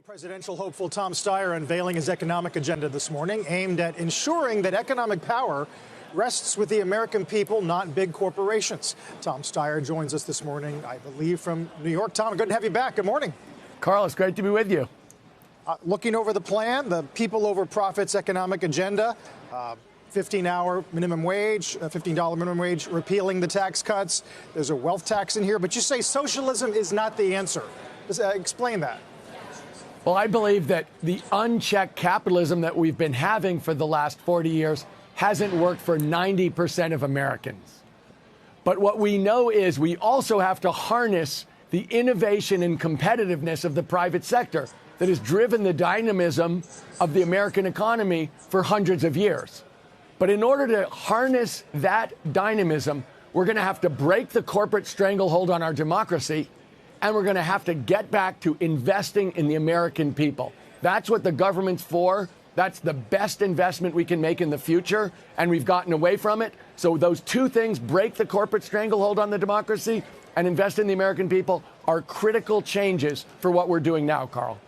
Presidential hopeful Tom Steyer unveiling his economic agenda this morning, aimed at ensuring that economic power rests with the American people, not big corporations. Tom Steyer joins us this morning, I believe, from New York. Tom, good to have you back. Good morning. Carl, it's great to be with you. Looking over the plan, the people over profits economic agenda, 15-hour minimum wage, $15 minimum wage, repealing the tax cuts. There's a wealth tax in here, but you say socialism is not the answer. Explain that. Well, I believe that the unchecked capitalism that we've been having for the last 40 years hasn't worked for 90% of Americans. But what we know is we also have to harness the innovation and competitiveness of the private sector that has driven the dynamism of the American economy for hundreds of years. But in order to harness that dynamism, we're going to have to break the corporate stranglehold on our democracy, and we're going to have to get back to investing in the American people. That's what the government's for. That's the best investment we can make in the future, and we've gotten away from it. So those two things, break the corporate stranglehold on the democracy and invest in the American people, are critical changes for what we're doing now, Carl.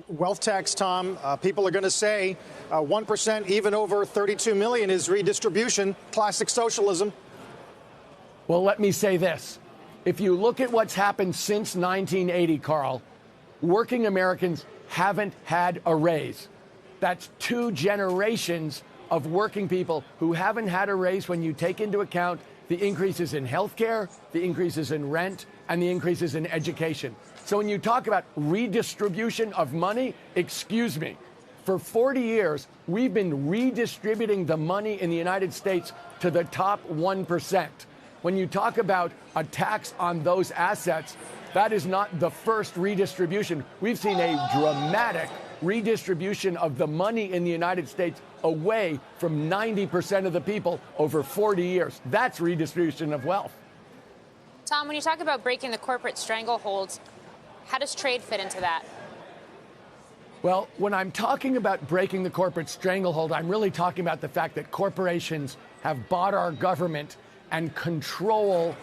Wealth tax, Tom, people are going to say 1%, even over 32 million, is redistribution, classic socialism. Well, let me say this. If you look at what's happened since 1980, Carl, working Americans haven't had a raise. That's two generations of working people who haven't had a raise when you take into account the increases in health care, the increases in rent, and the increases in education. So when you talk about redistribution of money, excuse me, for 40 years, we've been redistributing the money in the United States to the top 1%. When you talk about a tax on those assets, that is not the first redistribution. We've seen a dramatic redistribution of the money in the United States away from 90% of the people over 40 years. That's redistribution of wealth. Tom, when you talk about breaking the corporate strangleholds, how does trade fit into that? Well, when I'm talking about breaking the corporate stranglehold, I'm really talking about the fact that corporations have bought our government and control,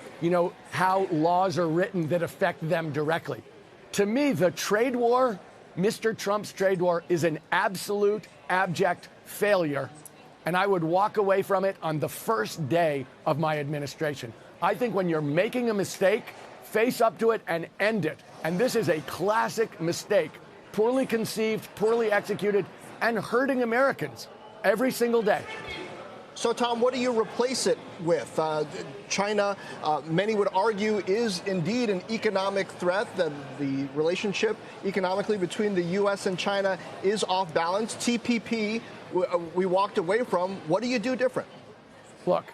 how laws are written that affect them directly. To me, the trade war, Mr. Trump's trade war, is an absolute, abject failure, and I would walk away from it on the first day of my administration. I think when you're making a mistake, face up to it and end it. And this is a classic mistake, poorly conceived, poorly executed, and hurting Americans every single day. So, Tom, what do you replace it with? China, many would argue, is indeed an economic threat. The relationship economically between the U.S. and China is off balance. TPP, we walked away from. What do you do different? Look,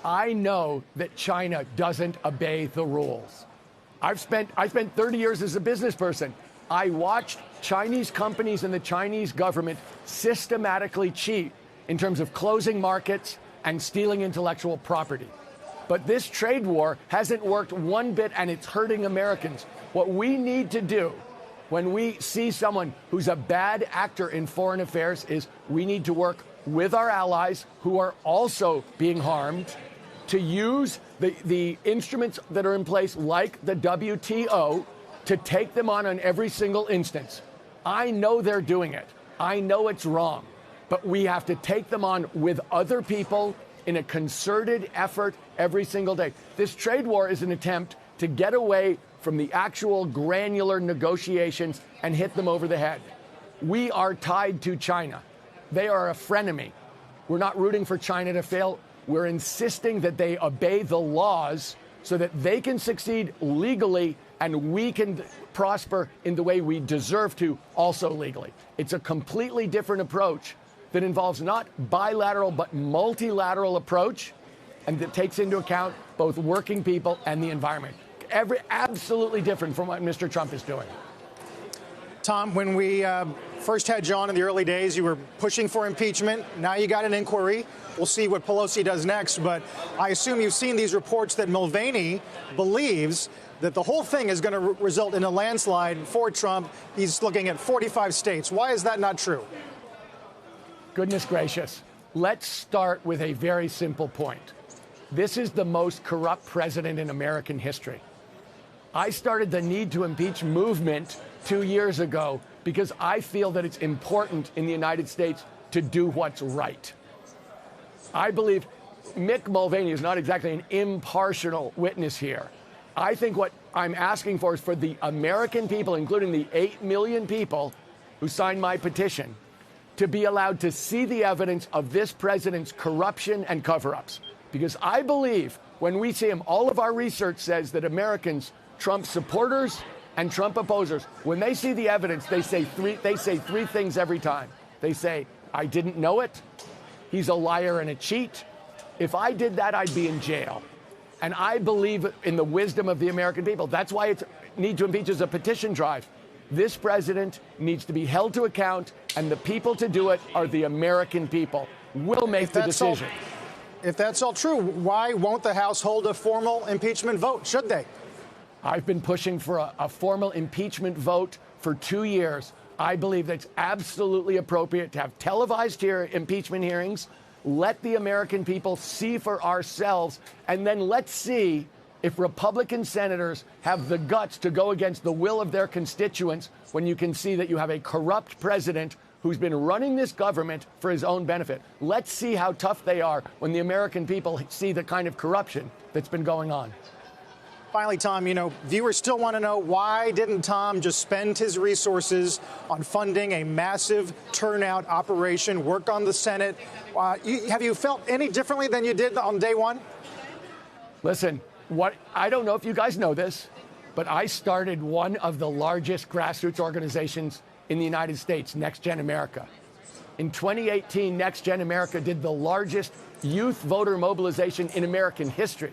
I know that China doesn't obey the rules. I spent 30 years as a business person. I watched Chinese companies and the Chinese government systematically cheat in terms of closing markets and stealing intellectual property. But this trade war hasn't worked one bit, and it's hurting Americans. What we need to do when we see someone who's a bad actor in foreign affairs is we need to work with our allies who are also being harmed to use the instruments that are in place, like the WTO, to take them on every single instance. I know they're doing it. I know it's wrong. But we have to take them on with other people in a concerted effort every single day. This trade war is an attempt to get away from the actual granular negotiations and hit them over the head. We are tied to China. They are a frenemy. We're not rooting for China to fail. We're insisting that they obey the laws so that they can succeed legally and we can prosper in the way we deserve to, also legally. It's a completely different approach that involves not bilateral but multilateral approach, and that takes into account both working people and the environment. Absolutely different from what Mr. Trump is doing. Tom, when we first had you on in the early days, you were pushing for impeachment. Now you got an inquiry. We'll see what Pelosi does next. But I assume you've seen these reports that Mulvaney believes that the whole thing is going to result in a landslide for Trump. He's looking at 45 states. Why is that not true? Goodness gracious. Let's start with a very simple point. This is the most corrupt president in American history. I started the need to impeach movement 2 years ago because I feel that it's important in the United States to do what's right. I believe Mick Mulvaney is not exactly an impartial witness here. I think what I'm asking for is for the American people, including the 8 million people who signed my petition, to be allowed to see the evidence of this president's corruption and cover-ups. Because I believe when we see him, all of our research says that Americans, Trump supporters and Trump opposers, when they see the evidence, they say three things every time. They say, I didn't know it. He's a liar and a cheat. If I did that, I'd be in jail. And I believe in the wisdom of the American people. That's why it's need to impeach is a petition drive. This president needs to be held to account, and the people to do it are the American people. We'll make the decision. If that's all true, why won't the House hold a formal impeachment vote? Should they? I've been pushing for a formal impeachment vote for 2 years. I believe that's absolutely appropriate to have televised impeachment hearings. Let the American people see for ourselves, and then let's see if Republican senators have the guts to go against the will of their constituents when you can see that you have a corrupt president who's been running this government for his own benefit. Let's see how tough they are when the American people see the kind of corruption that's been going on. Finally, Tom, viewers still want to know, why didn't Tom just spend his resources on funding a massive turnout operation, work on the Senate? Have you felt any differently than you did on day one? Listen, I don't know if you guys know this, but I started one of the largest grassroots organizations in the United States, Next Gen America. In 2018, Next Gen America did the largest youth voter mobilization in American history.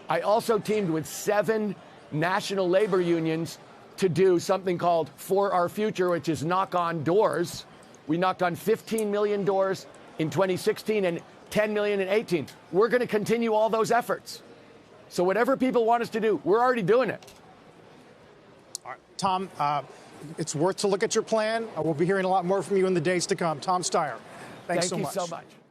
I also teamed with 7 national labor unions to do something called For Our Future, which is knock on doors. We knocked on 15 million doors in 2016 and 10 million in 18. We're going to continue all those efforts. So whatever people want us to do, we're already doing it. All right, Tom, it's worth to look at your plan. We'll be hearing a lot more from you in the days to come. Tom Steyer, thanks so much. Thank you so much.